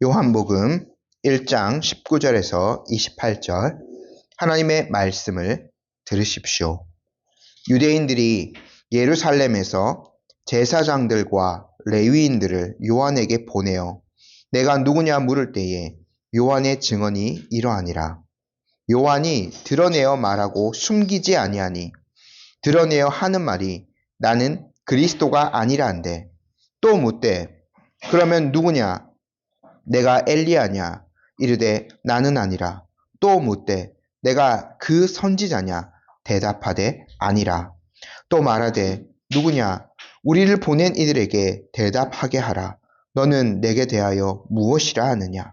요한복음 1장 19절에서 28절 하나님의 말씀을 들으십시오. 유대인들이 예루살렘에서 제사장들과 레위인들을 요한에게 보내어 내가 누구냐 물을 때에 요한의 증언이 이러하니라. 요한이 드러내어 말하고 숨기지 아니하니 드러내어 하는 말이 나는 그리스도가 아니라 한데 또 묻되 그러면 누구냐 내가 엘리야냐 이르되 나는 아니라 또 묻되 내가 그 선지자냐 대답하되 아니라 또 말하되 누구냐 우리를 보낸 이들에게 대답하게 하라 너는 내게 대하여 무엇이라 하느냐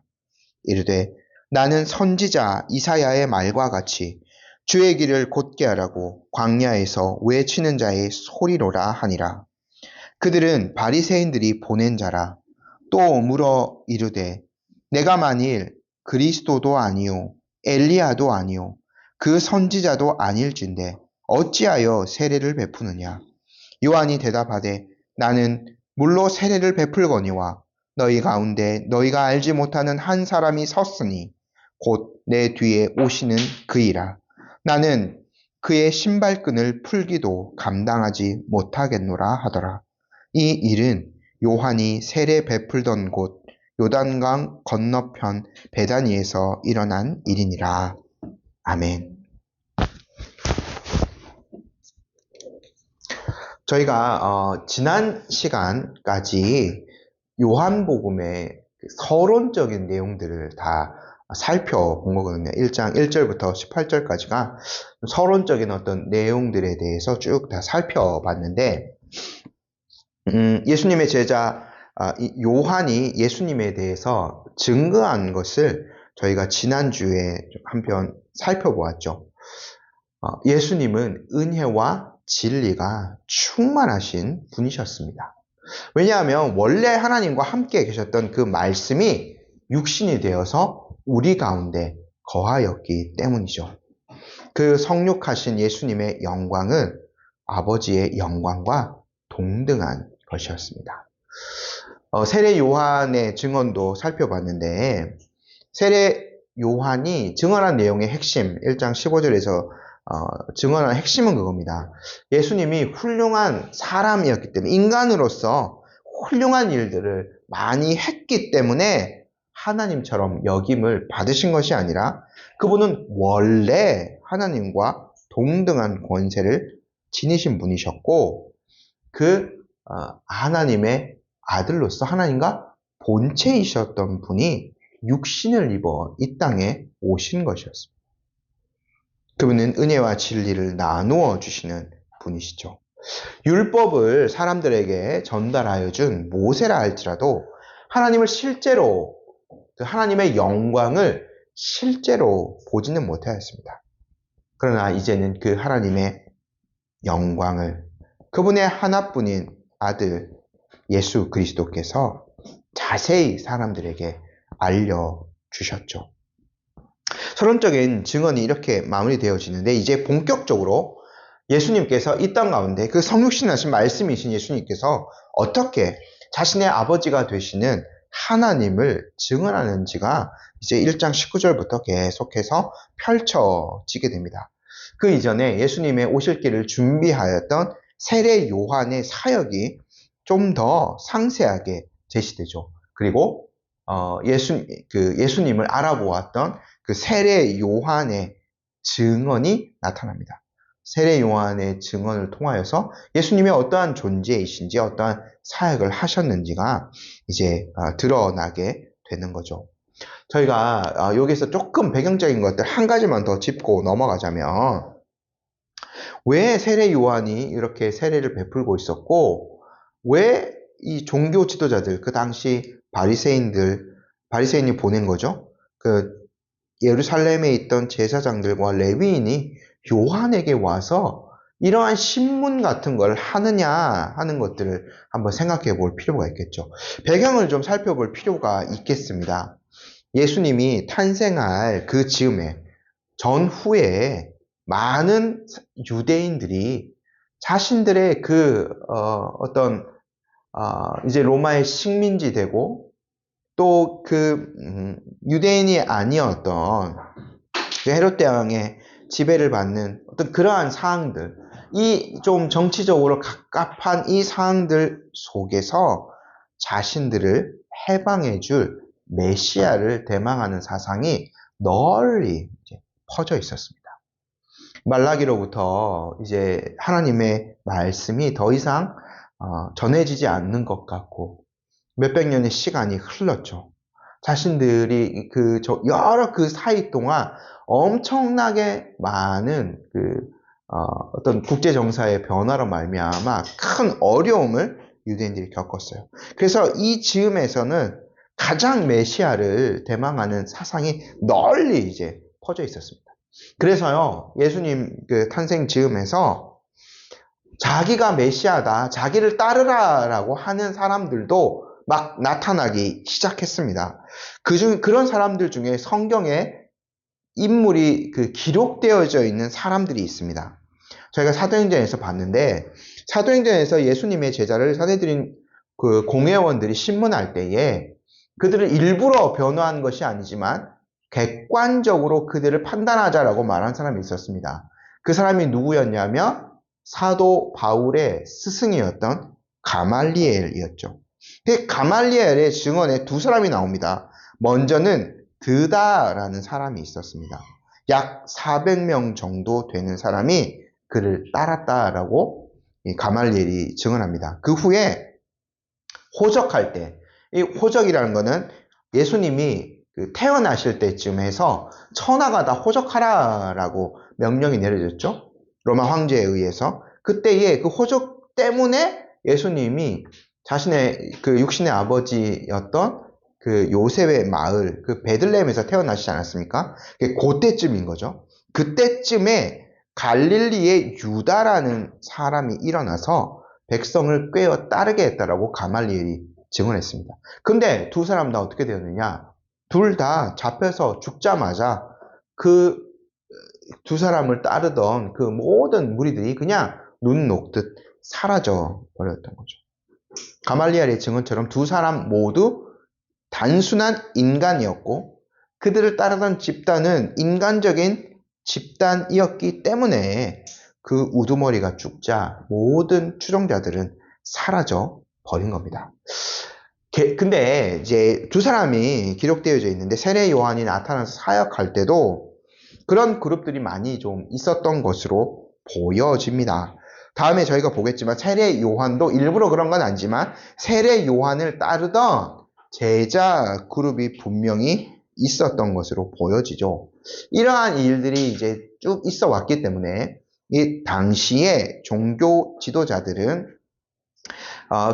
이르되 나는 선지자 이사야의 말과 같이 주의 길을 곧게 하라고 광야에서 외치는 자의 소리로라 하니라. 그들은 바리새인들이 보낸 자라. 또 물어 이르되 내가 만일 그리스도도 아니요 엘리야도 아니요 그 선지자도 아닐진데 어찌하여 세례를 베푸느냐. 요한이 대답하되 나는 물로 세례를 베풀거니와 너희 가운데 너희가 알지 못하는 한 사람이 섰으니 곧 내 뒤에 오시는 그이라. 나는 그의 신발끈을 풀기도 감당하지 못하겠노라 하더라. 이 일은 요한이 세례 베풀던 곳 요단강 건너편 베다니에서 일어난 일이니라. 아멘. 저희가 지난 시간까지 요한복음의 서론적인 내용들을 다 살펴본 거거든요. 1장 1절부터 18절까지가 서론적인 어떤 내용들에 대해서 쭉 다 살펴봤는데 예수님의 제자 요한이 예수님에 대해서 증거한 것을 저희가 지난주에 한편 살펴보았죠. 예수님은 은혜와 진리가 충만하신 분이셨습니다. 왜냐하면 원래 하나님과 함께 계셨던 그 말씀이 육신이 되어서 우리 가운데 거하였기 때문이죠. 그 성육하신 예수님의 영광은 아버지의 영광과 동등한 것이었습니다. 세례 요한의 증언도 살펴봤는데 세례 요한이 증언한 내용의 핵심 1장 15절에서 증언한 핵심은 그겁니다. 예수님이 훌륭한 사람이었기 때문에 인간으로서 훌륭한 일들을 많이 했기 때문에 하나님처럼 여김을 받으신 것이 아니라 그분은 원래 하나님과 동등한 권세를 지니신 분이셨고 그 하나님의 아들로서 하나님과 본체이셨던 분이 육신을 입어 이 땅에 오신 것이었습니다. 그분은 은혜와 진리를 나누어 주시는 분이시죠. 율법을 사람들에게 전달하여 준 모세라 할지라도 하나님을 실제로 하나님의 영광을 실제로 보지는 못하였습니다. 그러나 이제는 그 하나님의 영광을 그분의 하나뿐인 아들 예수 그리스도께서 자세히 사람들에게 알려주셨죠. 서론적인 증언이 이렇게 마무리되어지는데 이제 본격적으로 예수님께서 이 땅 가운데 그 성육신하신 말씀이신 예수님께서 어떻게 자신의 아버지가 되시는 하나님을 증언하는지가 이제 1장 19절부터 계속해서 펼쳐지게 됩니다. 그 이전에 예수님의 오실 길을 준비하였던 세례 요한의 사역이 좀 더 상세하게 제시되죠. 그리고 예수님을 알아보았던 그 세례 요한의 증언이 나타납니다. 세례 요한의 증언을 통하여서 예수님의 어떠한 존재이신지 어떠한 사역을 하셨는지가 이제 드러나게 되는 거죠. 저희가 여기서 조금 배경적인 것들 한 가지만 더 짚고 넘어가자면 왜 세례 요한이 이렇게 세례를 베풀고 있었고 왜 이 종교 지도자들 그 당시 바리새인이 보낸 거죠. 그 예루살렘에 있던 제사장들과 레위인이 요한에게 와서 이러한 신문 같은 걸 하느냐 하는 것들을 한번 생각해 볼 필요가 있겠죠. 배경을 좀 살펴볼 필요가 있겠습니다. 예수님이 탄생할 그 즈음에 전후에 많은 유대인들이 자신들의 그 이제 로마의 식민지 되고 또 유대인이 아니었던 그 헤롯 왕의 지배를 받는 어떤 그러한 사항들, 이 좀 정치적으로 갑갑한 이 사항들 속에서 자신들을 해방해줄 메시아를 대망하는 사상이 널리 이제 퍼져 있었습니다. 말라기로부터 이제 하나님의 말씀이 더 이상 전해지지 않는 것 같고 몇백 년의 시간이 흘렀죠. 자신들이 여러 그 사이 동안 엄청나게 많은 어떤 국제 정사의 변화로 말미암아 큰 어려움을 유대인들이 겪었어요. 그래서 이 즈음에서는 가장 메시아를 대망하는 사상이 널리 이제 퍼져 있었습니다. 그래서요, 예수님 탄생 즈음에서 자기가 메시아다, 자기를 따르라라고 하는 사람들도 막 나타나기 시작했습니다. 그런 사람들 중에 성경에 인물이 기록되어져 있는 사람들이 있습니다. 저희가 사도행전에서 봤는데, 사도행전에서 예수님의 제자를 사내들인 공회원들이 신문할 때에 그들을 일부러 변호한 것이 아니지만 객관적으로 그들을 판단하자라고 말한 사람이 있었습니다. 그 사람이 누구였냐면 사도 바울의 스승이었던 가말리엘이었죠. 그 가말리엘의 증언에 두 사람이 나옵니다. 먼저는 드다라는 사람이 있었습니다. 약 400명 정도 되는 사람이 그를 따랐다라고 가말리엘이 증언합니다. 그 후에 호적할 때, 이 호적이라는 것은 예수님이 태어나실 때쯤 해서 천하가 다 호적하라라고 명령이 내려졌죠. 로마 황제에 의해서. 그때의 그 호적 때문에 예수님이 자신의 육신의 아버지였던 요셉의 마을, 베들레헴에서 태어나시지 않았습니까? 그때쯤인 거죠. 그때쯤에 갈릴리의 유다라는 사람이 일어나서 백성을 꿰어 따르게 했다라고 가말리엘이 증언했습니다. 근데 두 사람 다 어떻게 되었느냐? 둘 다 잡혀서 죽자마자 두 사람을 따르던 모든 무리들이 그냥 눈 녹듯 사라져 버렸던 거죠. 가말리엘의 증언처럼 두 사람 모두 단순한 인간이었고 그들을 따르던 집단은 인간적인 집단이었기 때문에 그 우두머리가 죽자 모든 추종자들은 사라져 버린 겁니다. 근데 이제 두 사람이 기록되어져 있는데 세례 요한이 나타나서 사역할 때도 그런 그룹들이 많이 좀 있었던 것으로 보여집니다. 다음에 저희가 보겠지만 세례 요한도 일부러 그런 건 아니지만 세례 요한을 따르던 제자 그룹이 분명히 있었던 것으로 보여지죠. 이러한 일들이 이제 쭉 있어 왔기 때문에 이 당시에 종교 지도자들은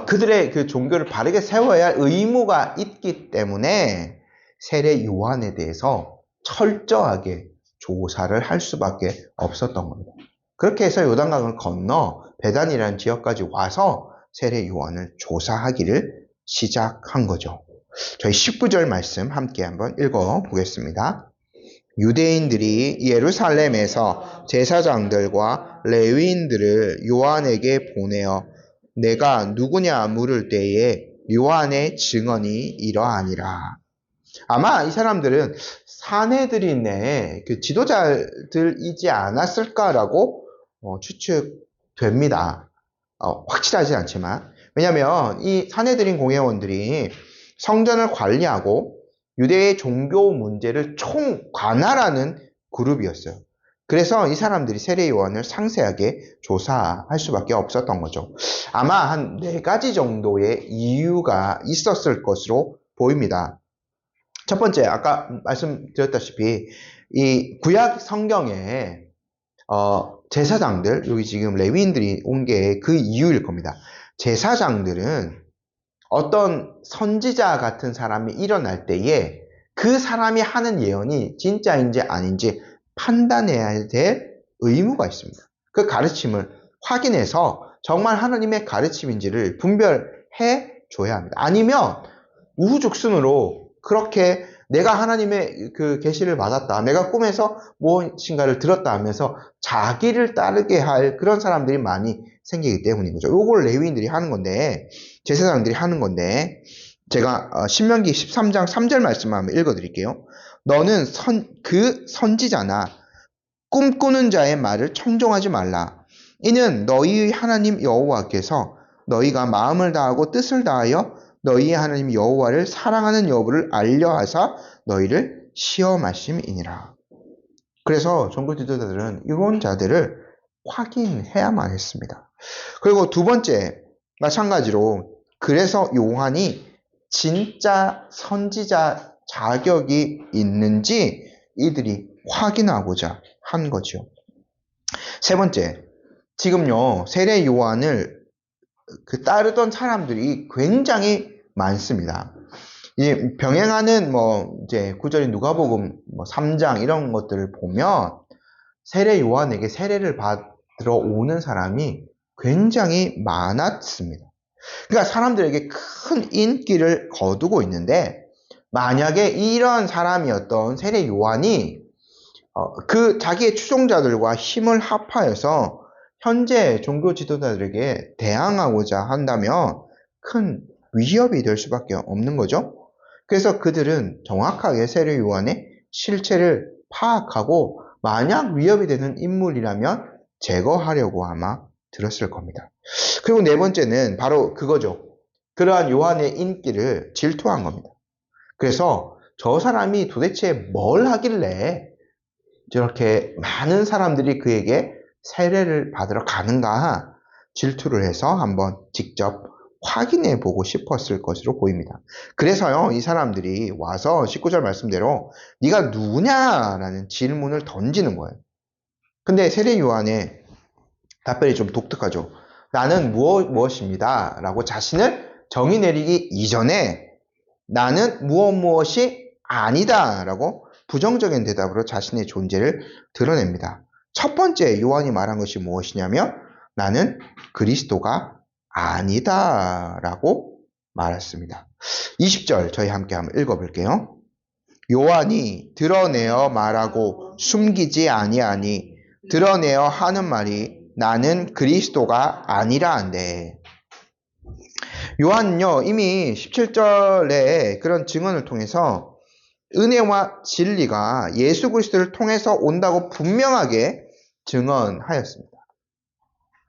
그들의 종교를 바르게 세워야 할 의무가 있기 때문에 세례 요한에 대해서 철저하게 조사를 할 수밖에 없었던 겁니다. 그렇게 해서 요단강을 건너 베단이라는 지역까지 와서 세례 요한을 조사하기를 시작한 거죠. 저희 19절 말씀 함께 한번 읽어보겠습니다. 유대인들이 예루살렘에서 제사장들과 레위인들을 요한에게 보내어 내가 누구냐 물을 때에 요한의 증언이 이러하니라. 아마 이 사람들은 사내들인의 지도자들이지 않았을까라고 추측됩니다. 확실하지 않지만. 왜냐하면 이 사내들인 공회원들이 성전을 관리하고 유대의 종교 문제를 총관할하는 그룹이었어요. 그래서 이 사람들이 세례 요한을 상세하게 조사할 수밖에 없었던 거죠. 아마 한 4가지 정도의 이유가 있었을 것으로 보입니다. 첫 번째, 아까 말씀드렸다시피 이 구약 성경에 제사장들, 여기 지금 레위인들이 온 게 그 이유일 겁니다. 제사장들은 어떤 선지자 같은 사람이 일어날 때에 그 사람이 하는 예언이 진짜인지 아닌지 판단해야 될 의무가 있습니다. 그 가르침을 확인해서 정말 하나님의 가르침인지를 분별해 줘야 합니다. 아니면 우후죽순으로 그렇게 내가 하나님의 계시를 받았다, 내가 꿈에서 무엇인가를 들었다 하면서 자기를 따르게 할 그런 사람들이 많이 생기기 때문인 거죠. 이걸 레위인들이 하는 건데, 제사장들이 하는 건데, 제가 신명기 13장 3절 말씀을 한번 읽어드릴게요. 너는 그 선지자나 꿈꾸는 자의 말을 청종하지 말라. 이는 너희의 하나님 여호와께서 너희가 마음을 다하고 뜻을 다하여 너희의 하나님 여호와를 사랑하는 여부를 알려하사 너희를 시험하심이니라. 그래서 종교 지도자들은 이런 자들을 확인해야만 했습니다. 그리고 두 번째, 마찬가지로 그래서 요한이 진짜 선지자 자격이 있는지 이들이 확인하고자 한 거죠. 세 번째, 지금요 세례 요한을 따르던 사람들이 굉장히 많습니다. 이 병행하는 이제 구절인 누가복음 3장 이런 것들을 보면 세례 요한에게 세례를 받으러 오는 사람이 굉장히 많았습니다. 그러니까 사람들에게 큰 인기를 거두고 있는데 만약에 이런 사람이었던 세례 요한이 그 자기의 추종자들과 힘을 합하여서 현재 종교 지도자들에게 대항하고자 한다면 큰 위협이 될 수밖에 없는 거죠. 그래서 그들은 정확하게 세례 요한의 실체를 파악하고 만약 위협이 되는 인물이라면 제거하려고 아마 들었을 겁니다. 그리고 네 번째는 바로 그거죠. 그러한 요한의 인기를 질투한 겁니다. 그래서 저 사람이 도대체 뭘 하길래 저렇게 많은 사람들이 그에게 세례를 받으러 가는가 질투를 해서 한번 직접 확인해 보고 싶었을 것으로 보입니다. 그래서요, 이 사람들이 와서 19절 말씀대로 네가 누구냐라는 질문을 던지는 거예요. 근데 세례 요한의 답변이 좀 독특하죠. 나는 무엇입니다 라고 자신을 정의 내리기 이전에 나는 무엇이 아니다 라고 부정적인 대답으로 자신의 존재를 드러냅니다. 첫 번째 요한이 말한 것이 무엇이냐면 나는 그리스도가 아니다 라고 말했습니다. 20절 저희 함께 한번 읽어볼게요. 요한이 드러내어 말하고 숨기지 아니하니 드러내어 하는 말이 나는 그리스도가 아니라 한데. 요한은요 이미 17절에 그런 증언을 통해서 은혜와 진리가 예수 그리스도를 통해서 온다고 분명하게 증언하였습니다.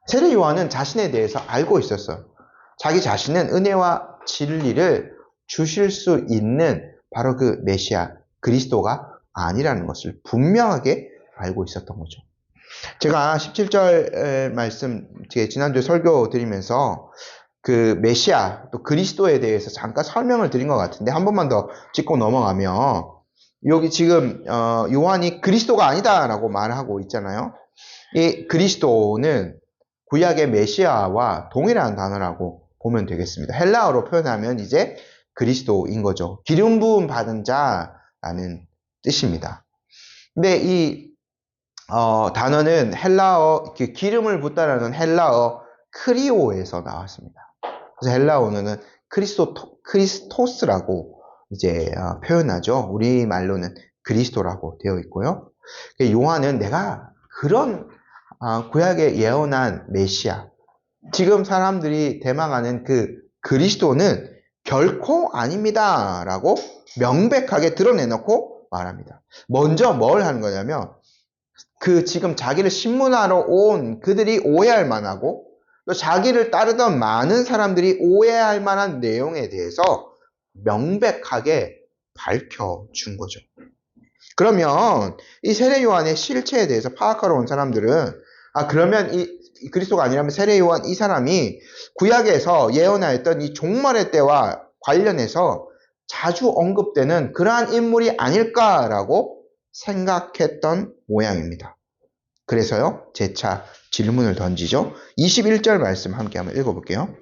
세례 요한은 자신에 대해서 알고 있었어요. 자기 자신은 은혜와 진리를 주실 수 있는 바로 그 메시아 그리스도가 아니라는 것을 분명하게 알고 있었던 거죠. 제가 17절 말씀 지난주에 설교 드리면서 그 메시아 또 그리스도에 대해서 잠깐 설명을 드린 것 같은데 한 번만 더 짚고 넘어가면 여기 지금 요한이 그리스도가 아니다라고 말하고 있잖아요. 이 그리스도는 구약의 메시아와 동일한 단어라고 보면 되겠습니다. 헬라어로 표현하면 이제 그리스도인 거죠. 기름 부음 받은 자라는 뜻입니다. 근데 이 단어는 헬라어 기름을 붓다라는 헬라어 크리오에서 나왔습니다. 그래서 헬라어는 크리스토스라고 이제 표현하죠. 우리 말로는 그리스도라고 되어 있고요. 요한은 내가 그런 구약에 예언한 메시아, 지금 사람들이 대망하는 그 그리스도는 결코 아닙니다 라고 명백하게 드러내놓고 말합니다. 먼저 뭘 하는 거냐면 그 지금 자기를 신문하러 온 그들이 오해할 만하고 또 자기를 따르던 많은 사람들이 오해할 만한 내용에 대해서 명백하게 밝혀준 거죠. 그러면 이 세례 요한의 실체에 대해서 파악하러 온 사람들은 그러면 이 그리스도가 아니라면 세례 요한 이 사람이 구약에서 예언하였던 이 종말의 때와 관련해서 자주 언급되는 그러한 인물이 아닐까라고 생각했던 모양입니다. 그래서요, 재차 질문을 던지죠. 21절 말씀 함께 한번 읽어볼게요.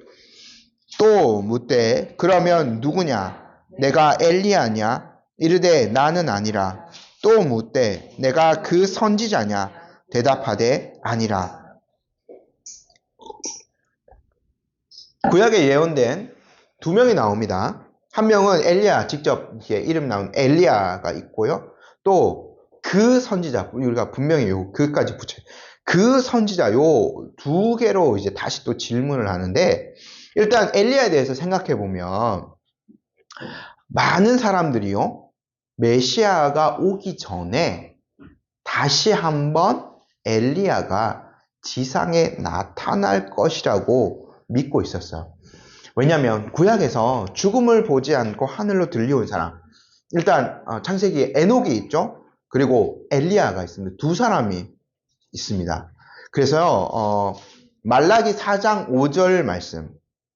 또 묻되 그러면 누구냐? 내가 엘리야냐? 이르되 나는 아니라. 또 묻되 내가 그 선지자냐? 대답하되 아니라. 구약에 예언된 두 명이 나옵니다. 한 명은 엘리야, 직접 이름 나온 엘리야가 있고요. 또 그 선지자, 우리가 분명히 그까지 붙여요. 그 선지자 요 두 개로 이제 다시 또 질문을 하는데 일단 엘리야에 대해서 생각해 보면 많은 사람들이요, 메시아가 오기 전에 다시 한번 엘리야가 지상에 나타날 것이라고 믿고 있었어요. 왜냐하면 구약에서 죽음을 보지 않고 하늘로 들려온 사람, 일단 창세기에 에녹이 있죠. 그리고 엘리야가 있습니다. 두 사람이 있습니다. 그래서 말라기 4장 5절 말씀,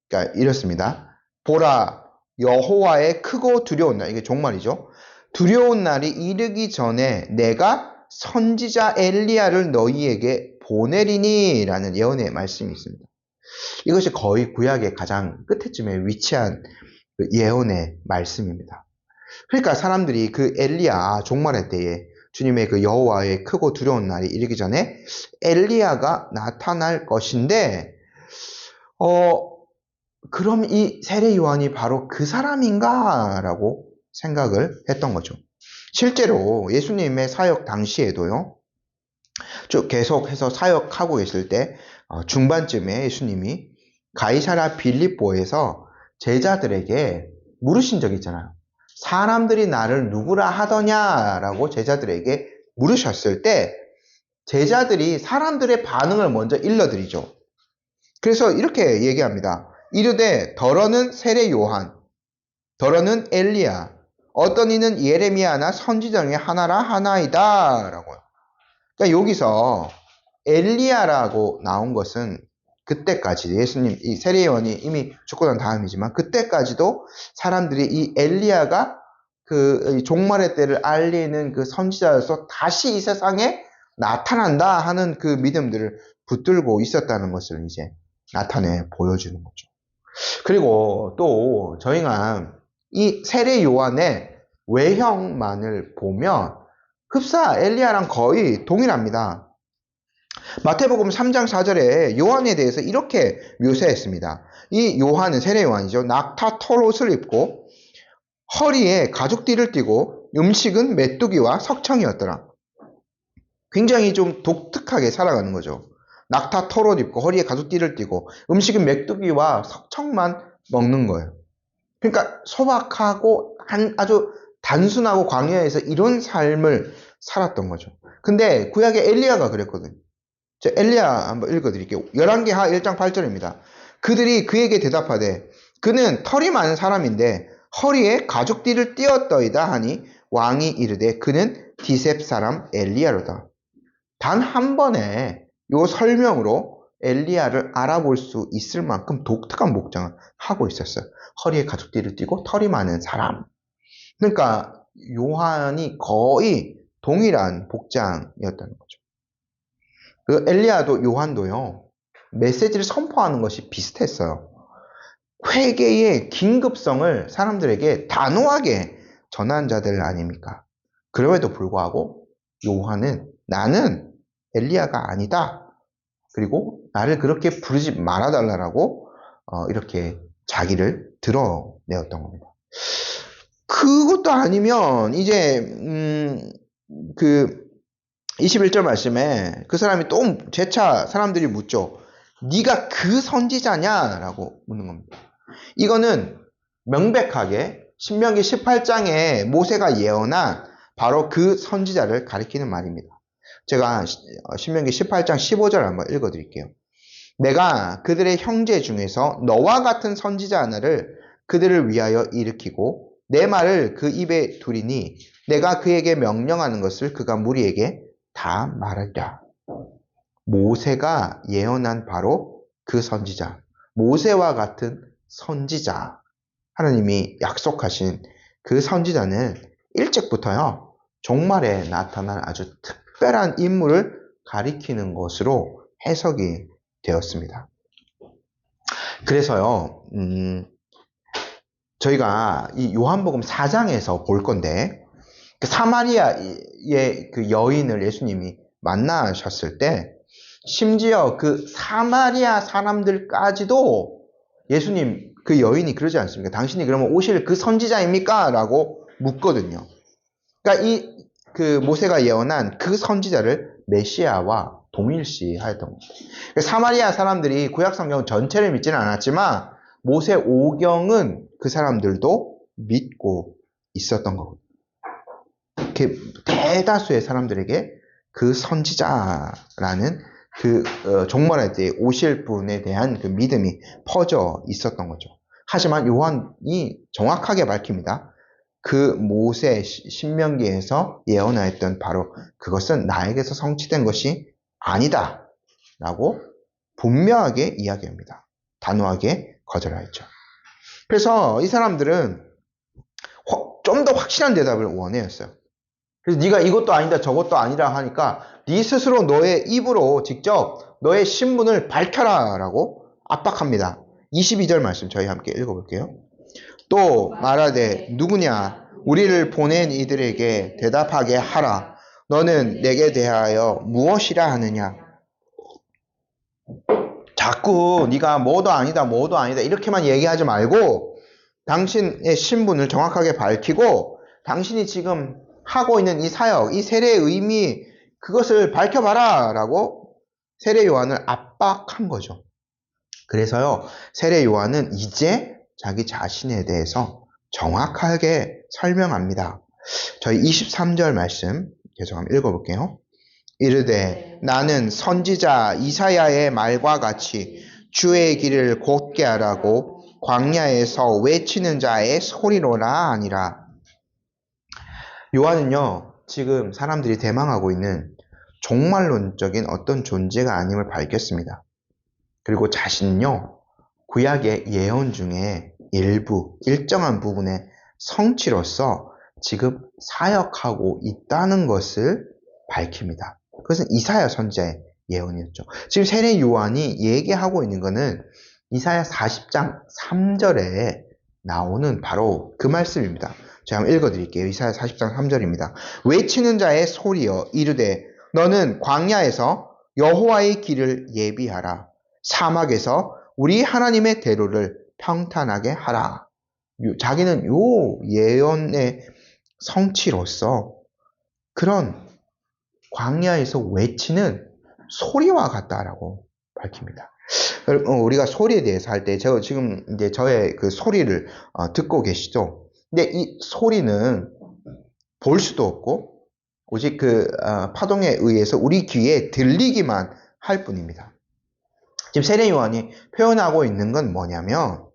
그러니까 이렇습니다. 보라, 여호와의 크고 두려운 날, 이게 종말이죠. 두려운 날이 이르기 전에 내가 선지자 엘리야를 너희에게 보내리니 라는 예언의 말씀이 있습니다. 이것이 거의 구약의 가장 끝에쯤에 위치한 그 예언의 말씀입니다. 그러니까 사람들이 그 엘리야 종말의 때에 주님의 그 여호와의 크고 두려운 날이 이르기 전에 엘리야가 나타날 것인데 그럼 이 세례 요한이 바로 그 사람인가? 라고 생각을 했던 거죠. 실제로 예수님의 사역 당시에도요, 쭉 계속해서 사역하고 계실 때 중반쯤에 예수님이 가이사랴 빌립보에서 제자들에게 물으신 적이 있잖아요. 사람들이 나를 누구라 하더냐라고 제자들에게 물으셨을 때 제자들이 사람들의 반응을 먼저 일러드리죠. 그래서 이렇게 얘기합니다. 이르되 더러는 세례 요한, 더러는 엘리야, 어떤 이는 예레미야나 선지자 중에 하나라 하나이다 라고요. 그러니까 여기서 엘리야라고 나온 것은 그때까지 예수님 이 세례 요한이 이미 죽고 난 다음이지만 그때까지도 사람들이 이 엘리야가 그 종말의 때를 알리는 그 선지자여서 다시 이 세상에 나타난다 하는 그 믿음들을 붙들고 있었다는 것을 이제 나타내 보여주는 거죠. 그리고 또 저희가 이 세례 요한의 외형만을 보면 흡사 엘리야랑 거의 동일합니다. 마태복음 3장 4절에 요한에 대해서 이렇게 묘사했습니다. 이 요한은 세례 요한이죠. 낙타 털옷을 입고 허리에 가죽띠를 띠고 음식은 메뚜기와 석청이었더라. 굉장히 좀 독특하게 살아가는 거죠. 낙타 털옷 입고 허리에 가죽띠를 띠고 음식은 메뚜기와 석청만 먹는 거예요. 그러니까 소박하고 아주 단순하고 광야에서 이런 삶을 살았던 거죠. 근데 구약의 엘리야가 그랬거든요. 엘리야 한번 읽어드릴게요. 11개 하 1장 8절입니다. 그들이 그에게 대답하되 그는 털이 많은 사람인데 허리에 가죽띠를 띄었더이다 하니 왕이 이르되 그는 디셉 사람 엘리야로다. 단 한 번에 이 설명으로 엘리야를 알아볼 수 있을 만큼 독특한 복장을 하고 있었어요. 허리에 가죽띠를 띠고 털이 많은 사람. 그러니까 요한이 거의 동일한 복장이었다는 거죠. 그 엘리야도 요한도요, 메시지를 선포하는 것이 비슷했어요. 회개의 긴급성을 사람들에게 단호하게 전한 자들 아닙니까? 그럼에도 불구하고 요한은 나는 엘리야가 아니다. 그리고 나를 그렇게 부르지 말아달라고 이렇게 자기를 드러내었던 겁니다. 그것도 아니면 이제 그 21절 말씀에 그 사람이 또 재차 사람들이 묻죠. 네가 그 선지자냐? 라고 묻는 겁니다. 이거는 명백하게 신명기 18장에 모세가 예언한 바로 그 선지자를 가리키는 말입니다. 제가 신명기 18장 15절 한번 읽어드릴게요. 내가 그들의 형제 중에서 너와 같은 선지자 하나를 그들을 위하여 일으키고 내 말을 그 입에 두리니 내가 그에게 명령하는 것을 그가 무리에게 다 말하리라. 모세가 예언한 바로 그 선지자, 모세와 같은 선지자, 하나님이 약속하신 그 선지자는 일찍부터요 종말에 나타날 아주 특별한 인물을 가리키는 것으로 해석이 되었습니다. 그래서요 저희가 이 요한복음 4장에서 볼 건데 그 사마리아의 그 여인을 예수님이 만나셨을 때 심지어 그 사마리아 사람들까지도 예수님 그 여인이 그러지 않습니까? 당신이 그러면 오실 그 선지자입니까? 라고 묻거든요. 그러니까 이 그 모세가 예언한 그 선지자를 메시아와 동일시하였던 겁니다. 사마리아 사람들이 구약 성경 전체를 믿지는 않았지만 모세 오경은 그 사람들도 믿고 있었던 거거든요. 대다수의 사람들에게 그 선지자라는 그 종말의 때에 오실 분에 대한 그 믿음이 퍼져 있었던 거죠. 하지만 요한이 정확하게 밝힙니다. 그 모세 신명기에서 예언하였던 바로 그것은 나에게서 성취된 것이 아니다 라고 분명하게 이야기합니다. 단호하게 거절하였죠. 그래서 이 사람들은 좀 더 확실한 대답을 원해였어요. 그래서 네가 이것도 아니다 저것도 아니라 하니까 네 스스로 너의 입으로 직접 너의 신분을 밝혀라 라고 압박합니다. 22절 말씀 저희 함께 읽어볼게요. 또 말하되 누구냐 우리를 보낸 이들에게 대답하게 하라. 너는 내게 대하여 무엇이라 하느냐. 자꾸 네가 뭐도 아니다 이렇게만 얘기하지 말고 당신의 신분을 정확하게 밝히고 당신이 지금 하고 있는 이 사역, 이 세례의 의미 그것을 밝혀봐라 라고 세례 요한을 압박한 거죠. 그래서요 세례 요한은 이제 자기 자신에 대해서 정확하게 설명합니다. 저희 23절 말씀 계속 한번 읽어볼게요. 이르되 나는 선지자 이사야의 말과 같이 주의 길을 곧게 하라고 광야에서 외치는 자의 소리로라 아니라. 요한은요 지금 사람들이 대망하고 있는 종말론적인 어떤 존재가 아님을 밝혔습니다. 그리고 자신은요 구약의 예언 중에 일정한 부분의 성취로서 지금 사역하고 있다는 것을 밝힙니다. 그것은 이사야 선지자의 예언이었죠. 지금 세례 요한이 얘기하고 있는 것은 이사야 40장 3절에 나오는 바로 그 말씀입니다. 제가 한번 읽어드릴게요. 이사야 40장 3절입니다. 외치는 자의 소리여 이르되 너는 광야에서 여호와의 길을 예비하라. 사막에서 우리 하나님의 대로를 평탄하게 하라. 자기는 요 예언의 성취로서 그런 광야에서 외치는 소리와 같다라고 밝힙니다. 우리가 소리에 대해서 할 때 제가 지금 이제 저의 그 소리를 듣고 계시죠. 근데 이 소리는 볼 수도 없고 오직 그 파동에 의해서 우리 귀에 들리기만 할 뿐입니다. 지금 세례 요한이 표현하고 있는 건 뭐냐면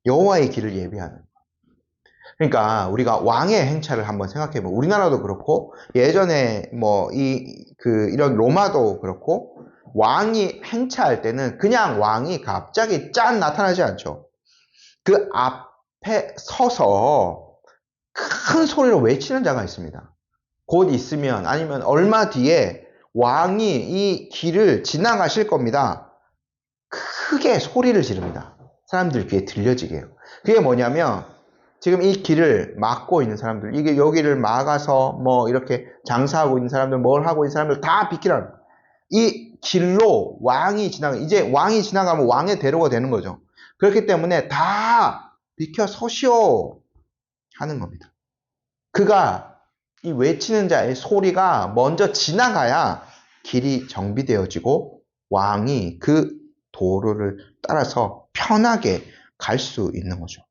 여호와의 길을 예비하는. 그러니까 우리가 왕의 행차를 한번 생각해보면 우리나라도 그렇고 예전에 뭐 이런 로마도 그렇고 왕이 행차할 때는 그냥 왕이 갑자기 짠 나타나지 않죠. 그 앞에 서서 큰 소리로 외치는 자가 있습니다. 곧 있으면 아니면 얼마 뒤에 왕이 이 길을 지나가실 겁니다. 크게 소리를 지릅니다. 사람들 귀에 들려지게 해요. 그게 뭐냐면 지금 이 길을 막고 있는 사람들, 이게 여기를 막아서 뭐 이렇게 장사하고 있는 사람들, 뭘 하고 있는 사람들 다 비키라는 거예요. 이 길로 이제 왕이 지나가면 왕의 대로가 되는 거죠. 그렇기 때문에 다 비켜 서시오 하는 겁니다. 그가 이 외치는 자의 소리가 먼저 지나가야 길이 정비되어지고 왕이 그 도로를 따라서 편하게 갈 수 있는 거죠.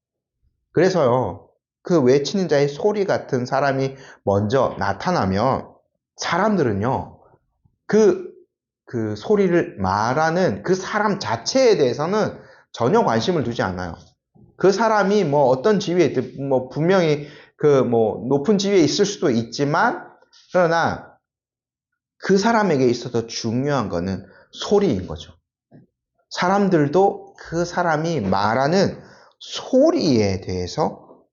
그래서요, 그 외치는 자의 소리 같은 사람이 먼저 나타나면 사람들은요, 그 소리를 말하는 그 사람 자체에 대해서는 전혀 관심을 두지 않아요. 그 사람이 뭐 어떤 지위에 있든 뭐 분명히 그 뭐 높은 지위에 있을 수도 있지만 그러나 그 사람에게 있어서 중요한 거는 소리인 거죠. 사람들도 그 사람이 말하는 소리에 대해서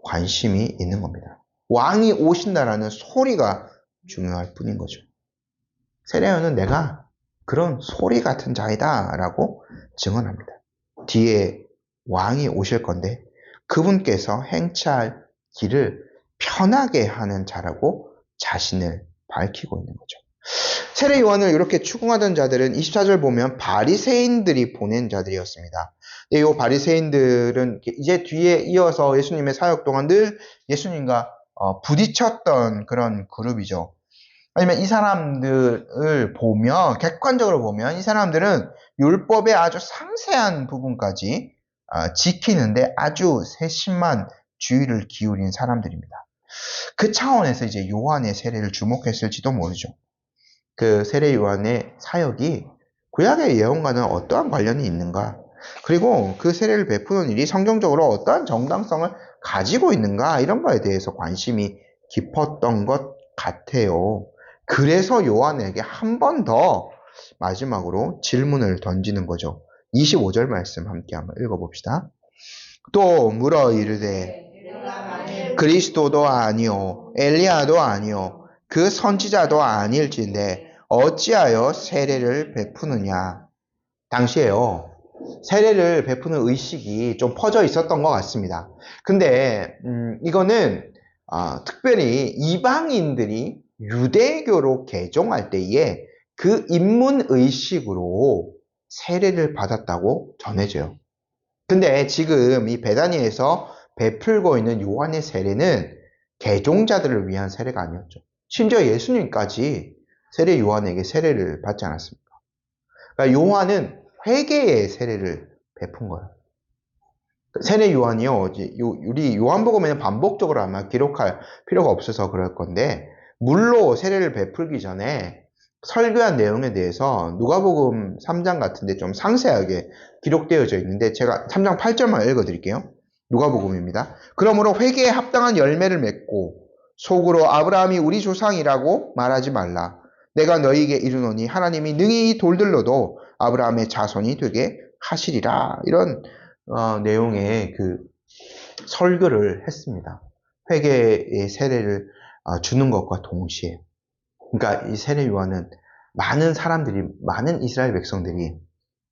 관심이 있는 겁니다. 왕이 오신다라는 소리가 중요할 뿐인 거죠. 세례요한은 내가 그런 소리 같은 자이다 라고 증언합니다. 뒤에 왕이 오실 건데 그분께서 행차할 길을 편하게 하는 자라고 자신을 밝히고 있는 거죠. 세례 요한을 이렇게 추궁하던 자들은 24절 보면 바리새인들이 보낸 자들이었습니다. 이 바리새인들은 이제 뒤에 이어서 예수님의 사역 동안 늘 예수님과 부딪혔던 그런 그룹이죠. 아니면 이 사람들을 보면 객관적으로 보면 이 사람들은 율법의 아주 상세한 부분까지 지키는데 아주 세심한 주의를 기울인 사람들입니다. 그 차원에서 이제 요한의 세례를 주목했을지도 모르죠. 그 세례 요한의 사역이 구약의 예언과는 어떠한 관련이 있는가? 그리고 그 세례를 베푸는 일이 성경적으로 어떠한 정당성을 가지고 있는가? 이런 거에 대해서 관심이 깊었던 것 같아요. 그래서 요한에게 한 번 더 마지막으로 질문을 던지는 거죠. 25절 말씀 함께 한번 읽어봅시다. 또 물어 이르되 그리스도도 아니요 엘리야도 아니요 그 선지자도 아닐진데 어찌하여 세례를 베푸느냐. 당시에요, 세례를 베푸는 의식이 좀 퍼져 있었던 것 같습니다. 근데 이거는 특별히 이방인들이 유대교로 개종할 때에 그 입문 의식으로 세례를 받았다고 전해져요. 근데 지금 이 베다니에서 베풀고 있는 요한의 세례는 개종자들을 위한 세례가 아니었죠. 심지어 예수님까지 세례 요한에게 세례를 받지 않았습니까? 그러니까 요한은 회개의 세례를 베푼 거예요. 세례 요한이요, 우리 요한복음에는 반복적으로 아마 기록할 필요가 없어서 그럴 건데, 물로 세례를 베풀기 전에 설교한 내용에 대해서 누가복음 3장 같은데 좀 상세하게 기록되어져 있는데, 제가 3장 8절만 읽어드릴게요. 누가복음입니다. 그러므로 회개에 합당한 열매를 맺고 속으로 아브라함이 우리 조상이라고 말하지 말라. 내가 너희에게 이르노니 하나님이 능히 이 돌들로도 아브라함의 자손이 되게 하시리라. 이런 내용의 그 설교를 했습니다. 회개의 세례를 주는 것과 동시에. 그러니까 이 세례 요한은 많은 이스라엘 백성들이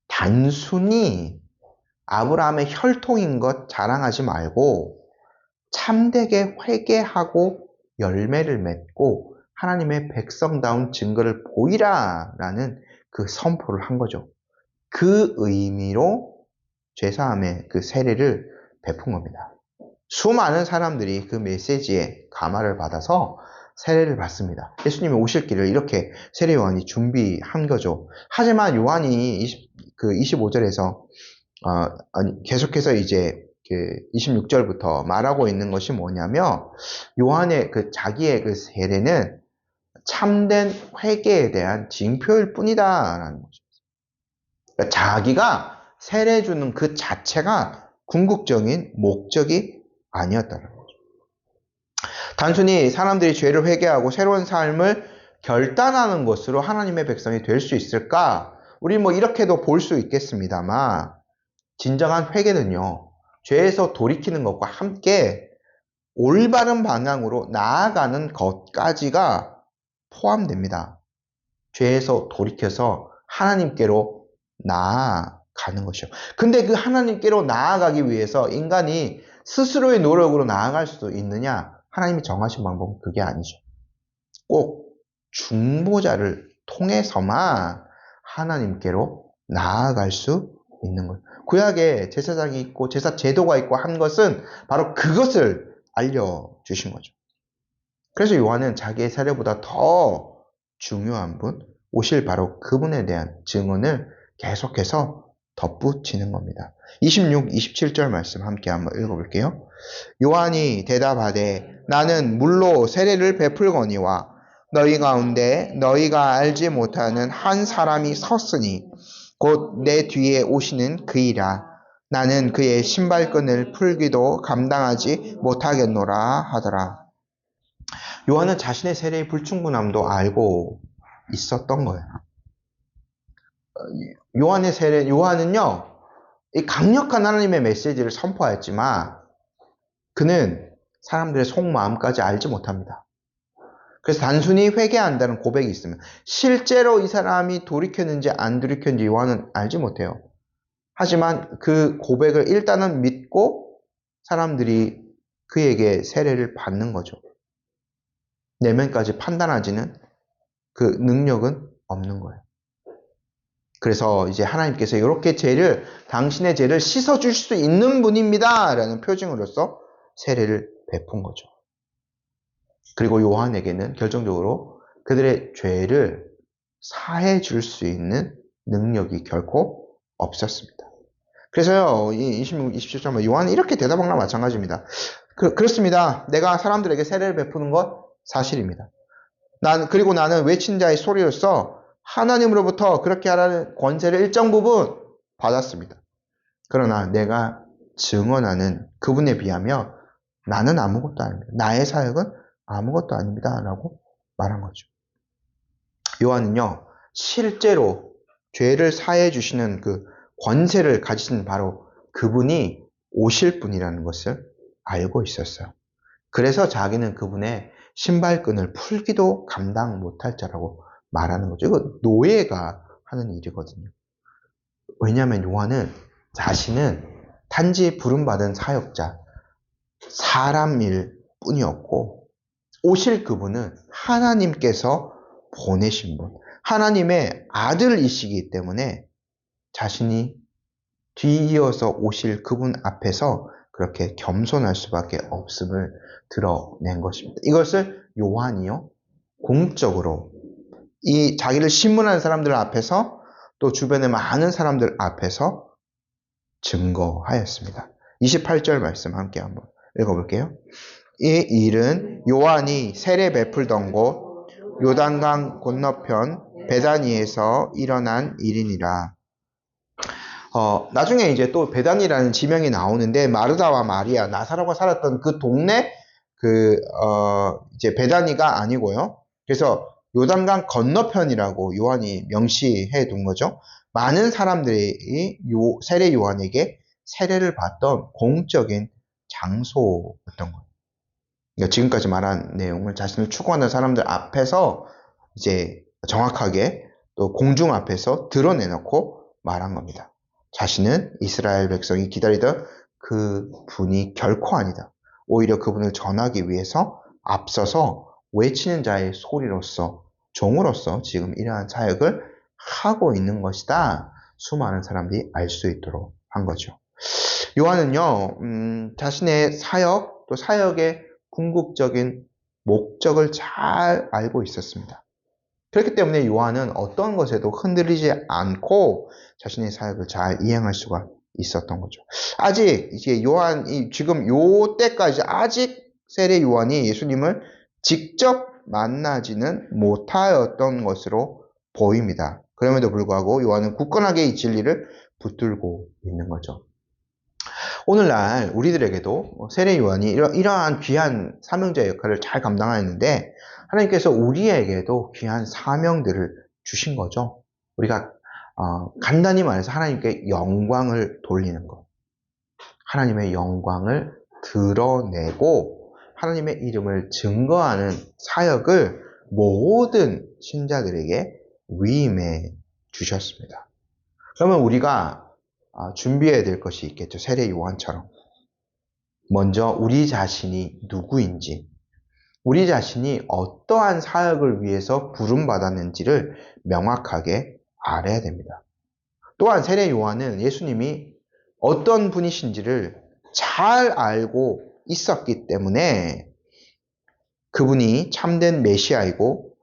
단순히 아브라함의 혈통인 것 자랑하지 말고 참되게 회개하고 열매를 맺고 하나님의 백성다운 증거를 보이라라는 그 선포를 한 거죠. 그 의미로 죄사함의 그 세례를 베푼 겁니다. 수많은 사람들이 그 메시지에 감화를 받아서 세례를 받습니다. 예수님이 오실 길을 이렇게 세례 요한이 준비한 거죠. 하지만 요한이 25절에서 계속해서 이제 26절부터 말하고 있는 것이 뭐냐면, 요한의 자기의 그 세례는 참된 회개에 대한 징표일 뿐이다라는 거죠. 그러니까 자기가 세례 주는 그 자체가 궁극적인 목적이 아니었다는 거죠. 단순히 사람들이 죄를 회개하고 새로운 삶을 결단하는 것으로 하나님의 백성이 될 수 있을까? 우리 이렇게도 볼 수 있겠습니다만, 진정한 회개는요, 죄에서 돌이키는 것과 함께 올바른 방향으로 나아가는 것까지가 포함됩니다. 죄에서 돌이켜서 하나님께로 나아가는 것이요. 근데 그 하나님께로 나아가기 위해서 인간이 스스로의 노력으로 나아갈 수도 있느냐? 하나님이 정하신 방법은 그게 아니죠. 꼭 중보자를 통해서만 하나님께로 나아갈 수 있는 거예요. 구약에 제사장이 있고 제사 제도가 있고 한 것은 바로 그것을 알려주신 거죠. 그래서 요한은 자기의 세례보다 더 중요한 분, 오실 바로 그분에 대한 증언을 계속해서 덧붙이는 겁니다. 26, 27절 말씀 함께 한번 읽어볼게요. 요한이 대답하되 나는 물로 세례를 베풀거니와 너희 가운데 너희가 알지 못하는 한 사람이 섰으니 곧 내 뒤에 오시는 그이라. 나는 그의 신발끈을 풀기도 감당하지 못하겠노라 하더라. 요한은 자신의 세례의 불충분함도 알고 있었던 거예요. 요한은요, 이 강력한 하나님의 메시지를 선포하였지만 그는 사람들의 속마음까지 알지 못합니다. 그래서 단순히 회개한다는 고백이 있으면 실제로 이 사람이 돌이켰는지 안 돌이켰는지 요한은 알지 못해요. 하지만 그 고백을 일단은 믿고 사람들이 그에게 세례를 받는 거죠. 내면까지 판단하지는 그 능력은 없는 거예요. 그래서 이제 하나님께서 이렇게 당신의 죄를 씻어줄 수 있는 분입니다 라는 표징으로서 세례를 베푼 거죠. 그리고 요한에게는 결정적으로 그들의 죄를 사해 줄 수 있는 능력이 결코 없었습니다. 그래서요, 이 26, 27절 요한은 이렇게 대답한 거랑 마찬가지입니다. 그렇습니다. 내가 사람들에게 세례를 베푸는 것 사실입니다. 그리고 나는 외친 자의 소리로서 하나님으로부터 그렇게 하라는 권세를 일정 부분 받았습니다. 그러나 내가 증언하는 그분에 비하며 나는 아무것도 아닙니다. 나의 사역은 아무것도 아닙니다. 라고 말한 거죠. 요한은요, 실제로 죄를 사해 주시는 그 권세를 가지신 바로 그분이 오실 분이라는 것을 알고 있었어요. 그래서 자기는 그분의 신발끈을 풀기도 감당 못할 자라고 말하는 거죠. 이거 노예가 하는 일이거든요. 왜냐하면 요한은 자신은 단지 부름받은 사역자, 사람일 뿐이었고 오실 그분은 하나님께서 보내신 분, 하나님의 아들이시기 때문에 자신이 뒤이어서 오실 그분 앞에서 그렇게 겸손할 수밖에 없음을 드러낸 것입니다. 이것을 요한이요, 공적으로 이 자기를 신문하는 사람들 앞에서 또 주변의 많은 사람들 앞에서 증거하였습니다. 28절 말씀 함께 한번 읽어볼게요. 이 일은 요한이 세례 베풀던 곳 요단강 건너편 베다니에서 일어난 일이니라. 나중에 이제 또 베단이라는 지명이 나오는데 마르다와 마리아, 나사로가 살았던 그 동네 이제 베다니가 아니고요. 그래서 요단강 건너편이라고 요한이 명시해 둔 거죠. 많은 사람들이 세례 요한에게 세례를 받던 공적인 장소였던 거예요. 그러니까 지금까지 말한 내용을 자신을 추구하는 사람들 앞에서 이제 정확하게 또 공중 앞에서 드러내놓고 말한 겁니다. 자신은 이스라엘 백성이 기다리던 그 분이 결코 아니다. 오히려 그분을 전하기 위해서 앞서서 외치는 자의 소리로서 종으로서 지금 이러한 사역을 하고 있는 것이다. 수많은 사람들이 알 수 있도록 한 거죠. 요한은요, 자신의 사역 또 사역의 궁극적인 목적을 잘 알고 있었습니다. 그렇기 때문에 요한은 어떤 것에도 흔들리지 않고 자신의 사역을 잘 이행할 수가 있었던 거죠. 아직 이제 요한이 지금 요 때까지 아직 세례 요한이 예수님을 직접 만나지는 못하였던 것으로 보입니다. 그럼에도 불구하고 요한은 굳건하게 이 진리를 붙들고 있는 거죠. 오늘날 우리들에게도 세례 요한이 이러한 귀한 사명자의 역할을 잘 감당하였는데 하나님께서 우리에게도 귀한 사명들을 주신 거죠. 우리가 간단히 말해서 하나님께 영광을 돌리는 것, 하나님의 영광을 드러내고 하나님의 이름을 증거하는 사역을 모든 신자들에게 위임해 주셨습니다. 그러면 우리가 준비해야 될 것이 있겠죠. 세례 요한처럼. 먼저 우리 자신이 누구인지, 우리 자신이 어떠한 사역을 위해서 부름받았는지를 명확하게 알아야 됩니다. 또한 세례 요한은 예수님이 어떤 분이신지를 잘 알고 있었기 때문에 그분이 참된 메시아이고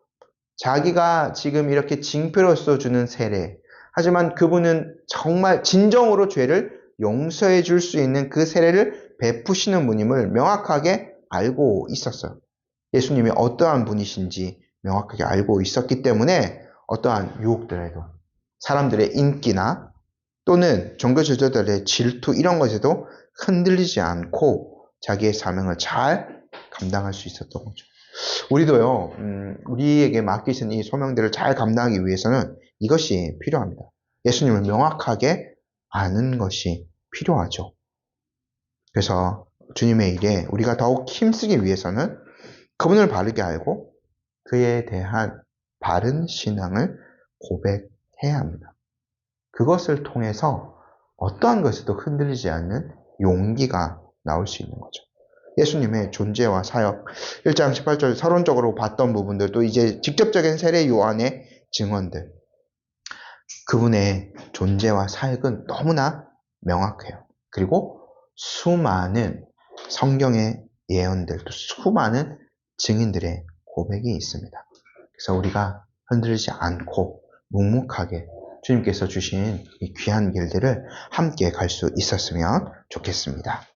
자기가 지금 이렇게 징표로서 주는 세례, 하지만 그분은 정말 진정으로 죄를 용서해 줄 수 있는 그 세례를 베푸시는 분임을 명확하게 알고 있었어요. 예수님이 어떠한 분이신지 명확하게 알고 있었기 때문에 어떠한 유혹들에도 사람들의 인기나 또는 종교 지도자들의 질투 이런 것에도 흔들리지 않고 자기의 사명을 잘 감당할 수 있었던 거죠. 우리도요, 우리에게 맡기신 이 소명들을 잘 감당하기 위해서는 이것이 필요합니다. 예수님을 명확하게 아는 것이 필요하죠. 그래서 주님의 일에 우리가 더욱 힘쓰기 위해서는 그분을 바르게 알고 그에 대한 바른 신앙을 고백해야 합니다. 그것을 통해서 어떠한 것에도 흔들리지 않는 용기가 나올 수 있는 거죠. 예수님의 존재와 사역, 1장 18절 서론적으로 봤던 부분들도 이제 직접적인 세례 요한의 증언들, 그분의 존재와 사역은 너무나 명확해요. 그리고 수많은 성경의 예언들, 또 수많은 증인들의 고백이 있습니다. 그래서 우리가 흔들리지 않고 묵묵하게 주님께서 주신 이 귀한 길들을 함께 갈 수 있었으면 좋겠습니다.